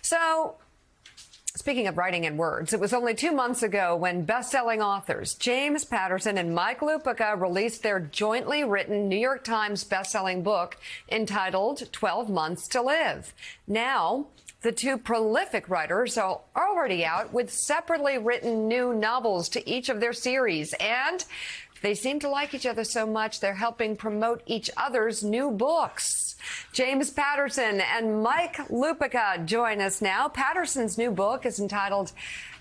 So, speaking of writing in words, it was only 2 months ago when best-selling authors James Patterson and Mike Lupica released their jointly written New York Times best-selling book entitled 12 Months to Live. Now, the two prolific writers are already out with separately written new novels to each of their series, and they seem to like each other so much they're helping promote each other's new books. James Patterson and Mike Lupica join us now. Patterson's new book is entitled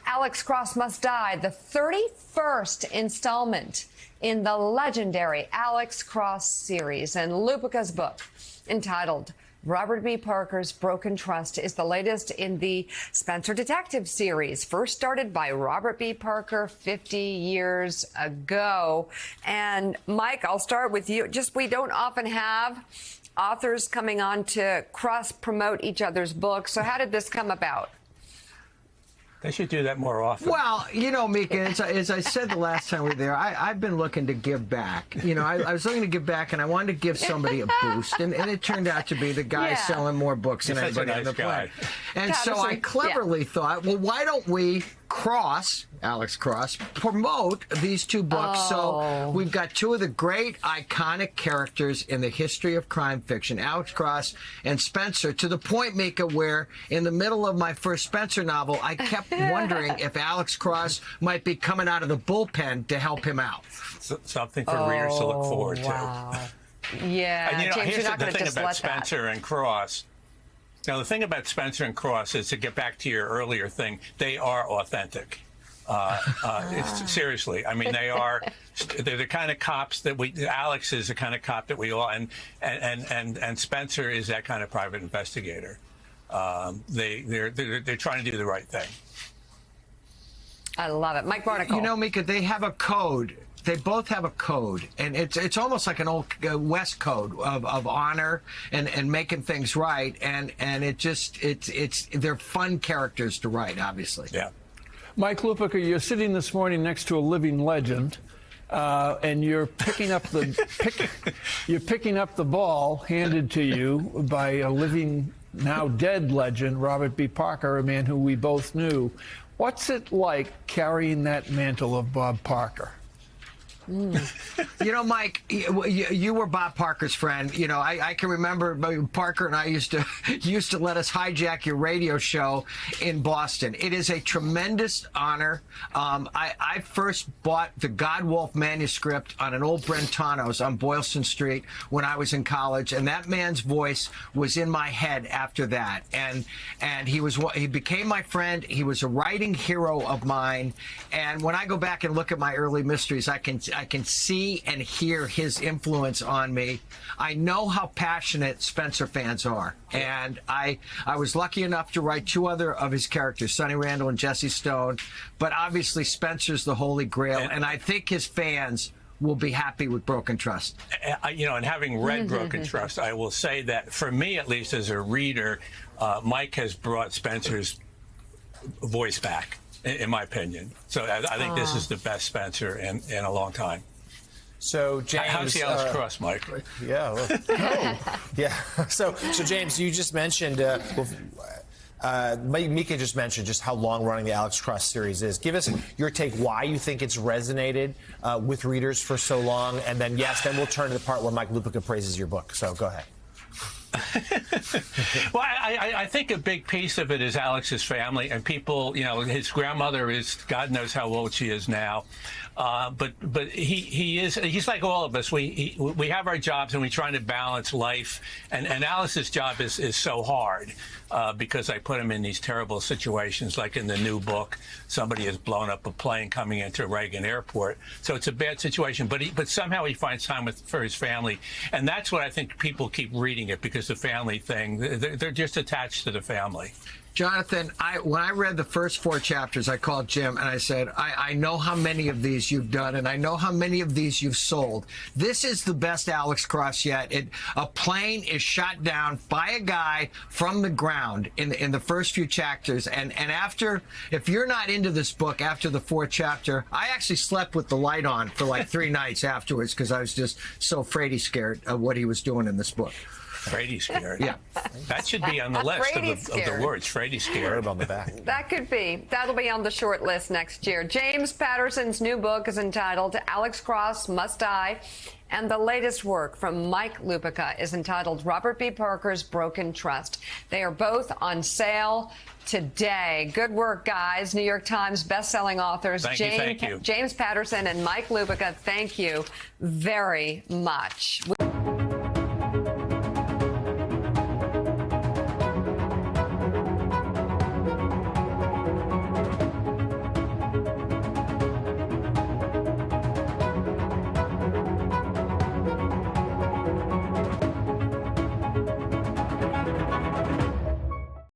Alex Cross Must Die, the 31st installment in the legendary Alex Cross series. And Lupica's book, entitled Robert B. Parker's Broken Trust, is the latest in the Spencer Detective series, first started by Robert B. Parker 50 years ago. And Mike, I'll start with you. We don't often have authors coming on to cross-promote each other's books. So how did this come about? They should do that more often. Well, you know, Mika, as I said the last time we were there, I've been looking to give back. You know, I was looking to give back, and I wanted to give somebody a boost, and it turned out to be the guy selling more books than anybody on the planet. And Patterson, so I cleverly thought, well, why don't we Alex Cross, promote these two books? So we've got two of the great iconic characters in the history of crime fiction, Alex Cross and Spencer, to the point, Mika, where in the middle of my first Spencer novel, I kept wondering if Alex Cross might be coming out of the bullpen to help him out. Something for readers to look forward to. Yeah, and, you know, James, here's you're not the going to thing just about let Spencer and Cross. Now, the thing about Spencer and Cross is, to get back to your earlier thing, they are authentic. Seriously, I mean, they're the kind of cops that Alex is the kind of cop that we all, and Spencer is that kind of private investigator. They're trying to do the right thing. I love it. Mike Barnicle. You know, Mika, they have a code. They both have a code, and it's almost like an old West code of honor and making things right, and they're fun characters to write, obviously. Yeah. Mike Lupica, you're sitting this morning next to a living legend, and you're picking up the ball handed to you by a living, now dead legend, Robert B. Parker, a man who we both knew. What's it like carrying that mantle of Bob Parker? You know, Mike, you were Bob Parker's friend. You know, I can remember Parker and I used to let us hijack your radio show in Boston. It is a tremendous honor. I first bought the Godwolf manuscript on an old Brentano's on Boylston Street when I was in college, and that man's voice was in my head after that. And he became my friend. He was a writing hero of mine. And when I go back and look at my early mysteries, I can see and hear his influence on me. I know how passionate Spencer fans are. And I was lucky enough to write two other of his characters, Sonny Randall and Jesse Stone. But obviously Spencer's the holy grail. And I think his fans will be happy with Broken Trust. You know, and having read Broken Trust, I will say that for me, at least as a reader, Mike has brought Spencer's voice back, in my opinion. So I think this is the best Spencer in a long time. So James, how's the Alex Cross, Mike? Yeah, yeah. So James, you just mentioned, Mika just mentioned just how long running the Alex Cross series is. Give us your take, why you think it's resonated with readers for so long, and then then we'll turn to the part where Mike Lupica praises your book. So go ahead. Well, I think a big piece of it is Alex's family and people. You know, his grandmother is, God knows how old she is now, but he's like all of us. We have our jobs and we try to balance life. And Alice's job is so hard because I put him in these terrible situations, like in the new book, somebody has blown up a plane coming into Reagan Airport. So it's a bad situation, but somehow he finds time for his family, and that's what I think people keep reading it, because the family thing, they're just attached to the family. Jonathan, when I read the first 4 chapters, I called Jim and I said, I know how many of these you've done, and I know how many of these you've sold. This is the best Alex Cross yet. A plane is shot down by a guy from the ground in the first few chapters. And after, if you're not into this book after the 4th chapter, I actually slept with the light on for like 3 nights afterwards, because I was just so fraidy scared of what he was doing in this book. Frady scared. Yeah. That should be on the list Frady of scared. the words. Frady scared. Herb on the back. That could be. That'll be on the short list next year. James Patterson's new book is entitled Alex Cross Must Die. And the latest work from Mike Lupica is entitled Robert B. Parker's Broken Trust. They are both on sale today. Good work, guys. New York Times bestselling authors Thank you. James Patterson and Mike Lupica. Thank you very much.